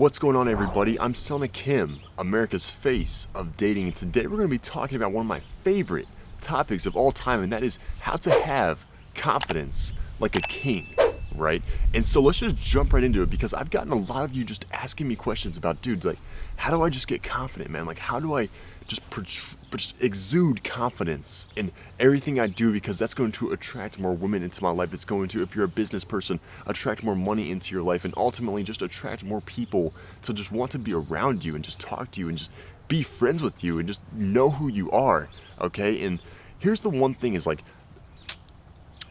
What's going on, everybody? I'm Selna Kim, America's face of dating, and today we're going to be talking about one of my favorite topics of all time, and that is how to have confidence like a king, right? And so let's just jump right into it, because I've gotten a lot of you just asking me questions about, dude, like, how do I just get confident, man? Like, how do I just exude confidence in everything I do, because that's going to attract more women into my life. It's going to, if you're a business person, attract more money into your life, and ultimately just attract more people to just want to be around you and just talk to you and just be friends with you and just know who you are, okay? And here's the one thing is, like,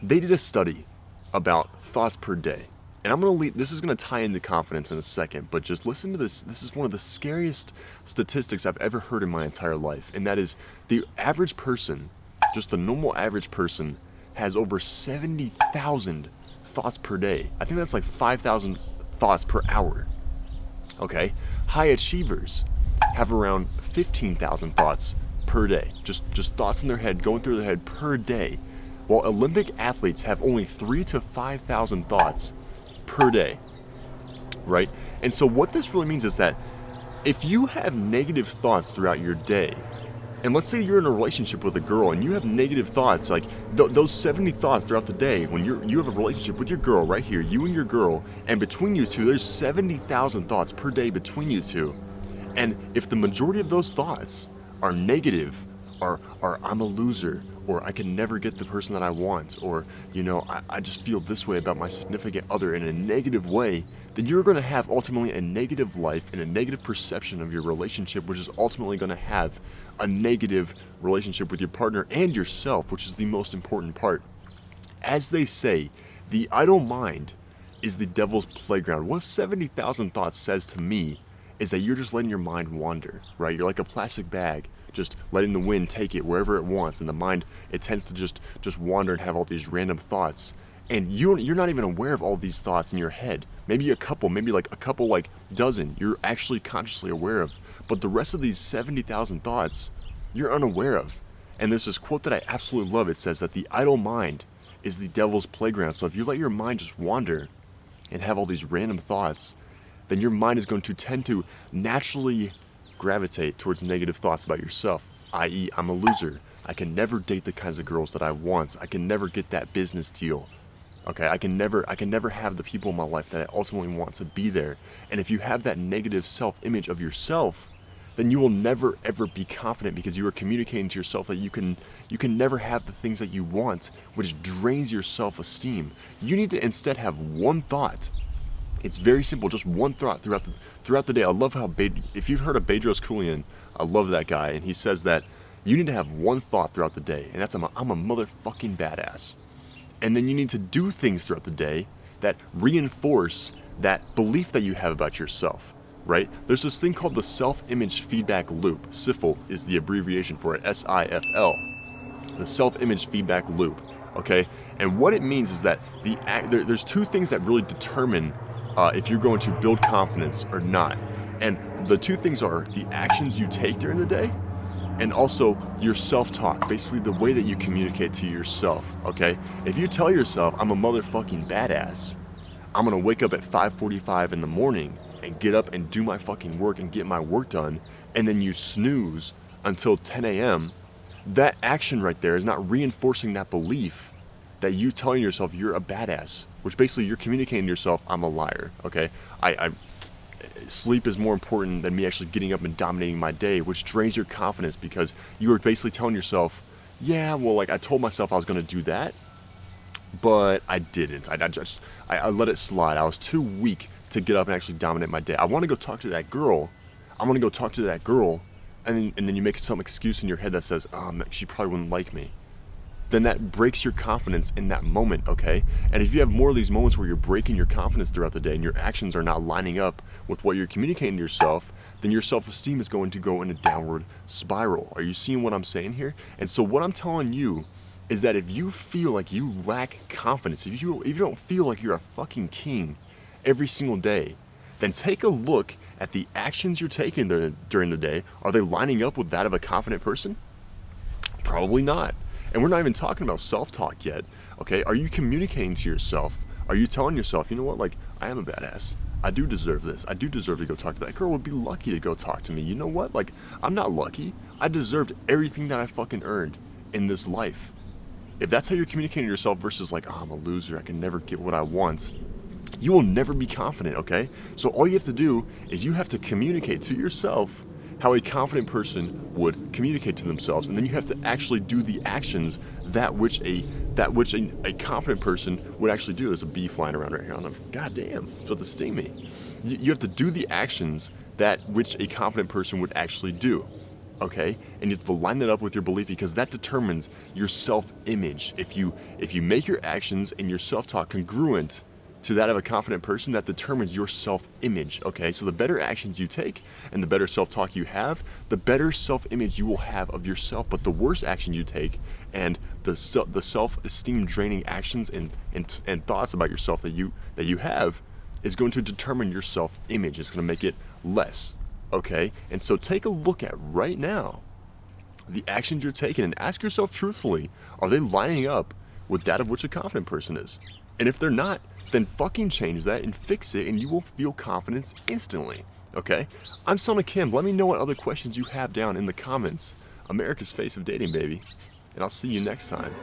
they did a study about thoughts per day. And I'm going to leave, this is going to tie into confidence in a second, but just listen to this. This is one of the scariest statistics I've ever heard in my entire life. And that is the average person, just the normal average person, has over 70,000 thoughts per day. I think that's like 5,000 thoughts per hour. Okay? High achievers have around 15,000 thoughts per day. Just thoughts in their head, going through their head per day. While Olympic athletes have only 3,000 to 5,000 thoughts per day, right? And so what this really means is that if you have negative thoughts throughout your day, and let's say you're in a relationship with a girl and you have negative thoughts, like those 70 thoughts throughout the day, when you have a relationship with your girl right here, you and your girl, and between you two, there's 70,000 thoughts per day between you two. And if the majority of those thoughts are negative, or I'm a loser, or I can never get the person that I want, or, you know, I just feel this way about my significant other in a negative way, then you're going to have ultimately a negative life and a negative perception of your relationship, which is ultimately going to have a negative relationship with your partner and yourself, which is the most important part. As they say, the idle mind is the devil's playground. What 70,000 thoughts says to me is that you're just letting your mind wander, right? You're like a plastic bag, just letting the wind take it wherever it wants, and the mind, it tends to just wander and have all these random thoughts, and you're not even aware of all these thoughts in your head. Maybe a couple, like dozen, you're actually consciously aware of, but the rest of these 70,000 thoughts, you're unaware of. And there's this quote that I absolutely love. It says that the idle mind is the devil's playground. So if you let your mind just wander and have all these random thoughts, then your mind is going to tend to naturally gravitate towards negative thoughts about yourself, i.e., I'm a loser. I can never date the kinds of girls that I want. I can never get that business deal. Okay, I can never have the people in my life that I ultimately want to be there. And if you have that negative self-image of yourself, then you will never ever be confident, because you are communicating to yourself that you can never have the things that you want, which drains your self-esteem. You need to instead have one thought. It's very simple, just one thought throughout the day. I love how, if you've heard of Bedros Keuilian, I love that guy, and he says that you need to have one thought throughout the day, and that's I'm a motherfucking badass. And then you need to do things throughout the day that reinforce that belief that you have about yourself, right? There's this thing called the self-image feedback loop. SIFL is the abbreviation for it, SIFL, the self-image feedback loop, okay? And what it means is that there's two things that really determine if you're going to build confidence or not. And the two things are the actions you take during the day, and also your self-talk, basically the way that you communicate to yourself, okay? If you tell yourself, I'm a motherfucking badass, I'm gonna wake up at 5:45 in the morning and get up and do my fucking work and get my work done, and then you snooze until 10 a.m., that action right there is not reinforcing that belief that you telling yourself you're a badass, which basically you're communicating to yourself, I'm a liar, okay? Sleep is more important than me actually getting up and dominating my day, which drains your confidence, because you are basically telling yourself, yeah, well, like, I told myself I was going to do that, but I didn't. I let it slide. I was too weak to get up and actually dominate my day. I want to go talk to that girl. I'm going to go talk to that girl, and then you make some excuse in your head that says, she probably wouldn't like me. Then that breaks your confidence in that moment, okay? And if you have more of these moments where you're breaking your confidence throughout the day and your actions are not lining up with what you're communicating to yourself, then your self-esteem is going to go in a downward spiral. Are you seeing what I'm saying here? And so what I'm telling you is that if you feel like you lack confidence, if you don't feel like you're a fucking king every single day, then take a look at the actions you're taking during the day. Are they lining up with that of a confident person? Probably not. And we're not even talking about self-talk yet, okay? Are you communicating to yourself? Are you telling yourself, you know what, like, I am a badass. I do deserve this. I do deserve to go talk to that girl. Would be lucky to go talk to me. You know what? Like, I'm not lucky. I deserved everything that I fucking earned in this life. If that's how you're communicating to yourself versus like, oh, I'm a loser, I can never get what I want, you will never be confident, okay? So all you have to do is you have to communicate to yourself how a confident person would communicate to themselves, and then you have to actually do the actions that which a confident person would actually do. There's a bee flying around right here. God damn, it's about to sting me. You have to do the actions that which a confident person would actually do. Okay, and you have to line that up with your belief, because that determines your self-image. If you make your actions and your self-talk congruent to that of a confident person, that determines your self-image. Okay, so the better actions you take and the better self-talk you have, the better self-image you will have of yourself. But the worse action you take and the self-esteem draining actions and thoughts about yourself that you have is going to determine your self-image. It's going to make it less. Okay, and so take a look at right now the actions you're taking and ask yourself truthfully, are they lining up with that of which a confident person is? And if they're not, then fucking change that and fix it, and you will feel confidence instantly. Okay, I'm Selna Kim. Let me know what other questions you have down in the comments. America's face of dating, baby, and I'll see you next time.